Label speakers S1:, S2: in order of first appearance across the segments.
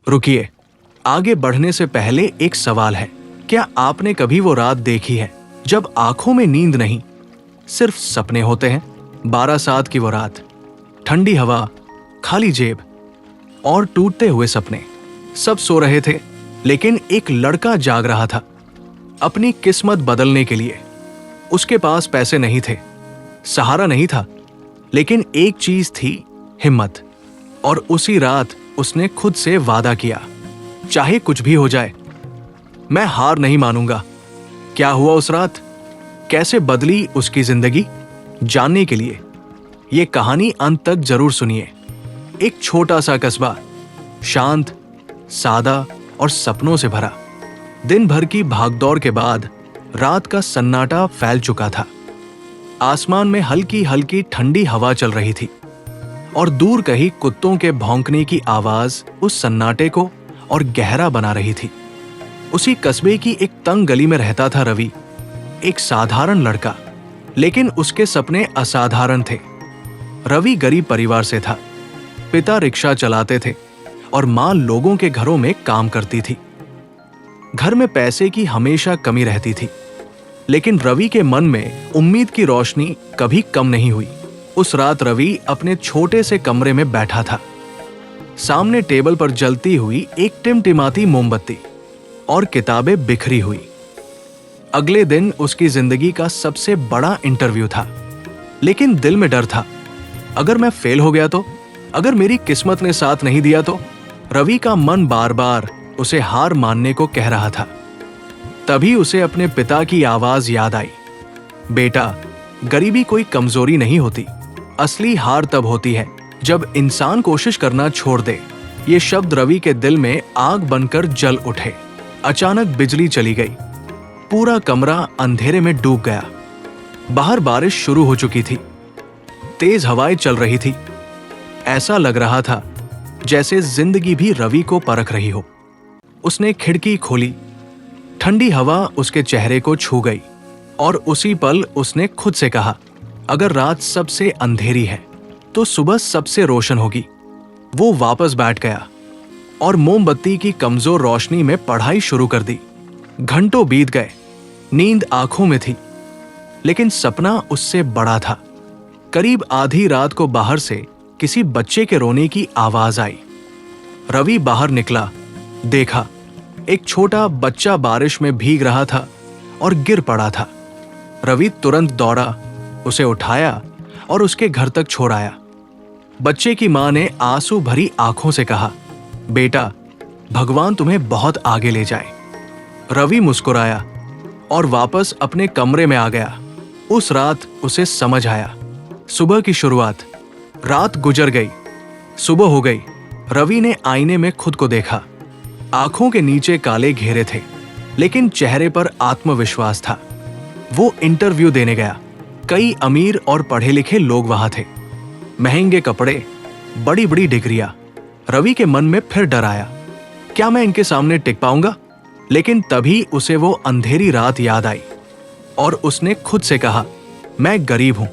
S1: रुकिए, आगे बढ़ने से पहले एक सवाल है। क्या आपने कभी वो रात देखी है जब आंखों में नींद नहीं, सिर्फ सपने होते हैं? 12/7 की वो रात, ठंडी हवा, खाली जेब और टूटते हुए सपने। सब सो रहे थे, लेकिन एक लड़का जाग रहा था अपनी किस्मत बदलने के लिए। उसके पास पैसे नहीं थे, सहारा नहीं था, लेकिन एक चीज थी, हिम्मत। और उसी रात उसने खुद से वादा किया, चाहे कुछ भी हो जाए, मैं हार नहीं मानूंगा। क्या हुआ उस रात, कैसे बदली उसकी जिंदगी, जानने के लिए ये कहानी अंत तक जरूर सुनिए। एक छोटा सा कस्बा, शांत, सादा और सपनों से भरा। दिन भर की भागदौड़ के बाद रात का सन्नाटा फैल चुका था। आसमान में हल्की हल्की ठंडी हवा चल रही थी और दूर कहीं कुत्तों के भौंकने की आवाज उस सन्नाटे को और गहरा बना रही थी। उसी कस्बे की एक तंग गली में रहता था रवि, एक साधारण लड़का, लेकिन उसके सपने असाधारण थे। रवि गरीब परिवार से था। पिता रिक्शा चलाते थे और मां लोगों के घरों में काम करती थी। घर में पैसे की हमेशा कमी रहती थी, लेकिन रवि के मन में उम्मीद की रोशनी कभी कम नहीं हुई। उस रात रवि अपने छोटे से कमरे में बैठा था। सामने टेबल पर जलती हुई एक टिमटिमाती मोमबत्ती और किताबें बिखरी हुई। अगले दिन उसकी जिंदगी का सबसे बड़ा इंटरव्यू था, लेकिन दिल में डर था, अगर मैं फेल हो गया तो, अगर मेरी किस्मत ने साथ नहीं दिया तो। रवि का मन बार बार उसे हार मानने को कह रहा था। तभी उसे अपने पिता की आवाज याद आई, बेटा, गरीबी कोई कमजोरी नहीं होती, असली हार तब होती है जब इंसान कोशिश करना छोड़ दे। ये शब्द रवि के दिल में आग बनकर जल उठे। अचानक बिजली चली गई, पूरा कमरा अंधेरे में डूब गया। बाहर बारिश शुरू हो चुकी थी, तेज हवाएं चल रही थी। ऐसा लग रहा था जैसे जिंदगी भी रवि को परख रही हो। उसने खिड़की खोली, ठंडी हवा उसके चेहरे को छू गई और उसी पल उसने खुद से कहा, अगर रात सबसे अंधेरी है तो सुबह सबसे रोशन होगी। वो वापस बैठ गया और मोमबत्ती की कमजोर रोशनी में पढ़ाई शुरू कर दी। घंटों बीत गए, नींद आंखों में थी, लेकिन सपना उससे बड़ा था। करीब आधी रात को बाहर से किसी बच्चे के रोने की आवाज आई। रवि बाहर निकला, देखा एक छोटा बच्चा बारिश में भीग रहा था और गिर पड़ा था। रवि तुरंत दौड़ा, उसे उठाया और उसके घर तक छोड़ आया। बच्चे की मां ने आंसू भरी आंखों से कहा, बेटा, भगवान तुम्हें बहुत आगे ले जाए। रवि मुस्कुराया और वापस अपने कमरे में आ गया। उस रात उसे समझ आया, सुबह की शुरुआत। रात गुजर गई, सुबह हो गई। रवि ने आईने में खुद को देखा। आंखों के नीचे काले घेरे थे, लेकिन चेहरे पर आत्मविश्वास था। वो इंटरव्यू देने गया। कई अमीर और पढ़े लिखे लोग वहां थे, महंगे कपड़े, बड़ी बड़ी डिग्रियां। रवि के मन में फिर डर आया, क्या मैं इनके सामने टिक पाऊंगा? लेकिन तभी उसे वो अंधेरी रात याद आई और उसने खुद से कहा, मैं गरीब हूं,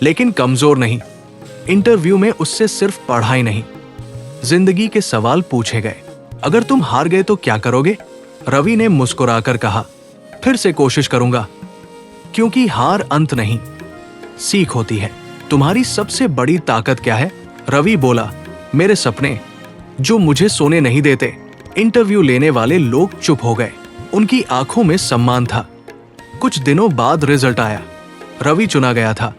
S1: लेकिन कमजोर नहीं। इंटरव्यू में उससे सिर्फ पढ़ाई नहीं, जिंदगी के सवाल पूछे गए। अगर तुम हार गए तो क्या करोगे? रवि ने मुस्कुराकर कहा, फिर से कोशिश करूंगा, क्योंकि हार अंत नहीं, सीख होती है। तुम्हारी सबसे बड़ी ताकत क्या है? रवि बोला, मेरे सपने, जो मुझे सोने नहीं देते। इंटरव्यू लेने वाले लोग चुप हो गए, उनकी आंखों में सम्मान था। कुछ दिनों बाद रिजल्ट आया। रवि चुना गया था।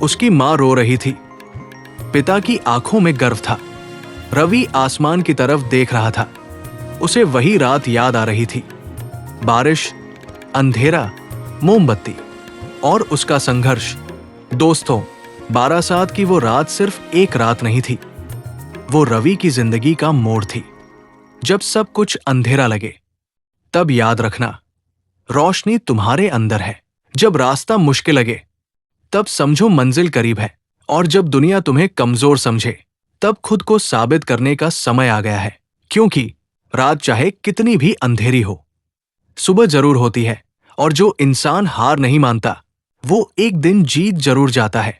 S1: उसकी मां रो रही थी, पिता की आंखों में गर्व था। रवि आसमान की तरफ देख रहा था। उसे वही रात याद आ रही थी, बारिश, अंधेरा, मोमबत्ती और उसका संघर्ष। दोस्तों, 12/7 की वो रात सिर्फ एक रात नहीं थी, वो रवि की जिंदगी का मोड़ थी। जब सब कुछ अंधेरा लगे, तब याद रखना, रोशनी तुम्हारे अंदर है। जब रास्ता मुश्किल लगे, तब समझो मंजिल करीब है। और जब दुनिया तुम्हें कमजोर समझे, तब खुद को साबित करने का समय आ गया है। क्योंकि रात चाहे कितनी भी अंधेरी हो, सुबह जरूर होती है। और जो इंसान हार नहीं मानता, वो एक दिन जीत जरूर जाता है।